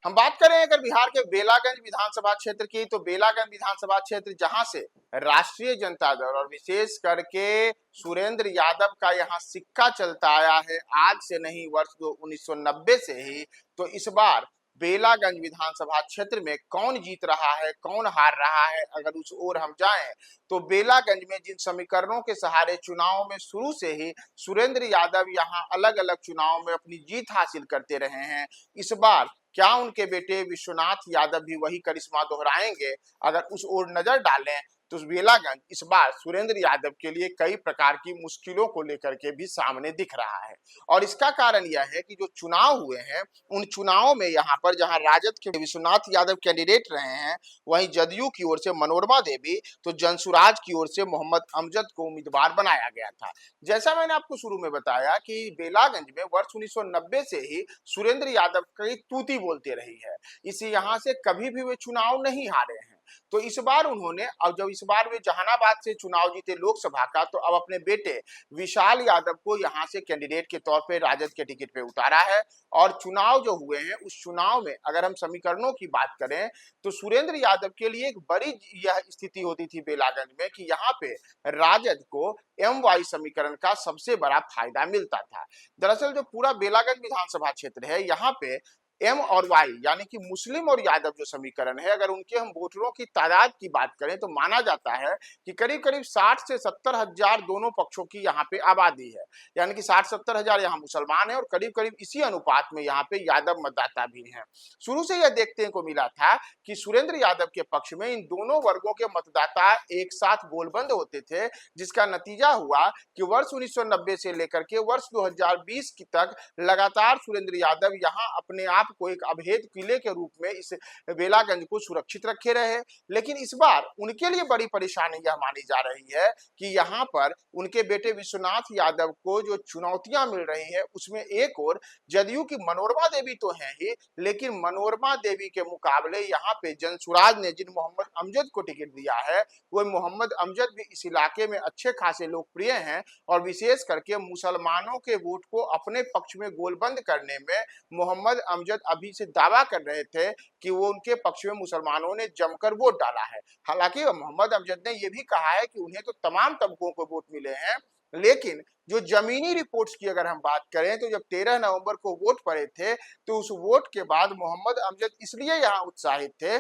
हम बात करें अगर बिहार के बेलागंज विधानसभा क्षेत्र की, तो बेलागंज विधानसभा क्षेत्र जहां से राष्ट्रीय जनता दल और विशेष करके सुरेंद्र यादव का यहां सिक्का चलता आया है, आज से नहीं वर्ष 1990 से ही। तो इस बार बेलागंज विधानसभा क्षेत्र में कौन जीत रहा है, कौन हार रहा है, अगर उस ओर हम जाएं तो बेलागंज में जिन समीकरणों के सहारे चुनाव में शुरू से ही सुरेंद्र यादव यहां अलग अलग चुनाव में अपनी जीत हासिल करते रहे हैं, इस बार क्या उनके बेटे विश्वनाथ यादव भी वही करिश्मा दोहराएंगे? अगर उस ओर नजर डालें तो बेलागंज इस बार सुरेंद्र यादव के लिए कई प्रकार की मुश्किलों को लेकर के भी सामने दिख रहा है। और इसका कारण यह है कि जो चुनाव हुए हैं उन चुनावों में यहाँ पर जहां राजद के विश्वनाथ यादव कैंडिडेट रहे हैं, वहीं जदयू की ओर से मनोरमा देवी, तो जनसुराज की ओर से मोहम्मद अमजद को उम्मीदवार बनाया गया था। जैसा मैंने आपको शुरू में बताया कि बेलागंज में वर्ष 1990 से ही सुरेंद्र यादव की तूती बोलते रही है, इसी यहाँ से कभी भी वे चुनाव नहीं हारे हैं। तो इस बार उन्होंने, अब जब इस बार वे जहानाबाद से चुनाव जीते लोकसभा का, तो अब अपने बेटे विशाल यादव को यहां से कैंडिडेट के तौर पे राजद के टिकट पे उतारा है। और चुनाव जो हुए हैं उस चुनाव में अगर हम समीकरणों की बात करें तो सुरेंद्र यादव के लिए एक बड़ी यह स्थिति होती थी बेलागंज में कि यहाँ पे राजद को MY समीकरण का सबसे बड़ा फायदा मिलता था। दरअसल जो पूरा बेलागंज विधानसभा क्षेत्र है, यहाँ पे M और Y यानी कि मुस्लिम और यादव जो समीकरण है, अगर उनके हम वोटरों की तादाद की बात करें तो माना जाता है कि करीब करीब 60 से 70 हजार दोनों पक्षों की यहाँ पे आबादी है। यानी कि 60-70 हजार यहाँ मुसलमान है और करीब करीब इसी अनुपात में यहाँ पे यादव मतदाता भी हैं। शुरू से यह देखने को मिला था कि सुरेंद्र यादव के पक्ष में इन दोनों वर्गों के मतदाता एक साथ गोलबंद होते थे, जिसका नतीजा हुआ कि वर्ष 1990 से लेकर के वर्ष 2020 की तक लगातार सुरेंद्र यादव यहाँ अपने आप को एक अभेद किले के रूप में इस बेलागंज को सुरक्षित रखे रहे। लेकिन इस बार उनके लिए बड़ी परेशानी यह मानी जा रही है कि यहाँ पर उनके बेटे विश्वनाथ यादव को जो चुनौतियां मिल रही है उसमें एक और जदयू की मनोरमा देवी तो है ही, लेकिन मनोरमा देवी के मुकाबले यहाँ पे जनसुराज ने जिन मोहम्मद अमजद को टिकट दिया है, वो मोहम्मद अमजद भी इस इलाके में अच्छे खासे लोकप्रिय हैं और विशेष करके मुसलमानों के वोट को अपने पक्ष में गोलबंद करने में मोहम्मद अमजद अभी से दावा कर रहे थे कि वो उनके पक्ष में मुसलमानों ने जमकर वोट डाला है। हालांकि मोहम्मद अमजद ने यह भी कहा है कि उन्हें तो तमाम तबकों को वोट मिले हैं, लेकिन जो जमीनी रिपोर्ट्स की अगर हम बात करें तो जब 13 नवंबर को वोट पड़े थे तो उस वोट के बाद मोहम्मद अमजद इसलिए यहाँ उत्साहित थे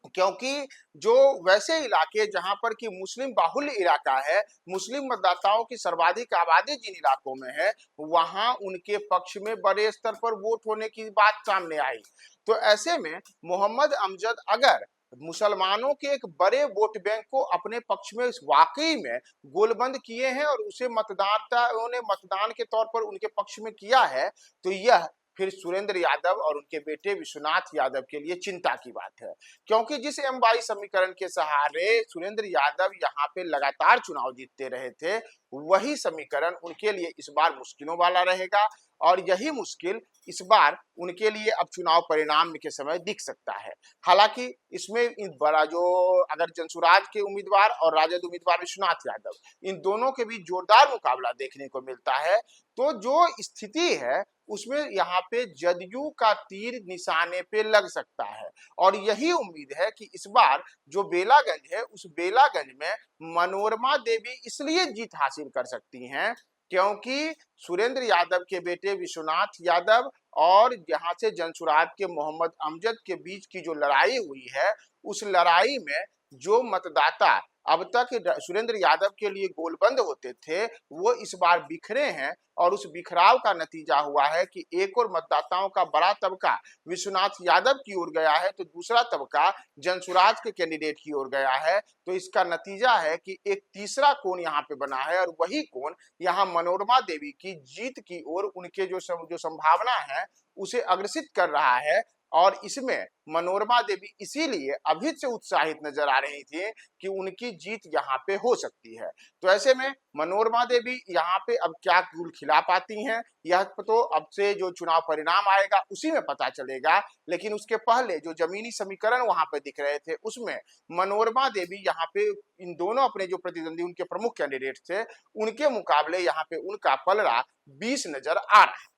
क्योंकि जो वैसे इलाके जहां पर कि मुस्लिम बाहुल्य इलाका है, मुस्लिम मतदाताओं की सर्वाधिक आबादी जिन इलाकों में है, वहां उनके पक्ष में बड़े स्तर पर वोट होने की बात सामने आई। तो ऐसे में मोहम्मद अमजद अगर मुसलमानों के एक बड़े वोट बैंक को अपने पक्ष में वाकई में गोलबंद किए हैं और उसे मतदाताओं ने मतदान के तौर पर उनके पक्ष में किया है, तो यह फिर सुरेंद्र यादव और उनके बेटे विश्वनाथ यादव के लिए चिंता की बात है। क्योंकि जिस MY समीकरण के सहारे सुरेंद्र यादव यहाँ पे लगातार चुनाव जीतते रहे थे, वही समीकरण उनके लिए इस बार मुश्किलों वाला रहेगा और यही मुश्किल इस बार उनके लिए अब चुनाव परिणाम के समय दिख सकता है। हालांकि इसमें बड़ा जो अगर जनसुराज के उम्मीदवार और राजद उम्मीदवार विश्वनाथ यादव, इन दोनों के बीच जोरदार मुकाबला देखने को मिलता है, तो जो स्थिति है उसमें यहाँ पे जदयू का तीर निशाने पे लग सकता है। और यही उम्मीद है कि इस बार जो बेलागंज है उस बेलागंज में मनोरमा देवी इसलिए जीत हासिल कर सकती हैं क्योंकि सुरेंद्र यादव के बेटे विश्वनाथ यादव और यहाँ से जनसुराज के मोहम्मद अमजद के बीच की जो लड़ाई हुई है, उस लड़ाई में जो मतदाता अब तक सुरेंद्र यादव के लिए गोलबंद होते थे, वो इस बार बिखरे हैं और उस बिखराव का नतीजा हुआ है कि एक और मतदाताओं का बड़ा तबका विश्वनाथ यादव की ओर गया है, तो दूसरा तबका जनसुराज के कैंडिडेट की ओर गया है। तो इसका नतीजा है कि एक तीसरा कोण यहाँ पे बना है और वही कोण यहाँ मनोरमा देवी की जीत की ओर उनके जो संभावना है उसे अग्रसित कर रहा है। और इसमें मनोरमा देवी इसीलिए अभी से उत्साहित नजर आ रही थी कि उनकी जीत यहाँ पे हो सकती है। तो ऐसे में मनोरमा देवी यहाँ पे अब क्या गुल खिला पाती हैं, यह तो अब से जो चुनाव परिणाम आएगा उसी में पता चलेगा। लेकिन उसके पहले जो जमीनी समीकरण वहां पे दिख रहे थे उसमें मनोरमा देवी यहाँ पे इन दोनों अपने जो प्रतिद्वंदी उनके प्रमुख कैंडिडेट थे उनके मुकाबले यहाँ पे उनका पलड़ा 20 नजर आ रहा है।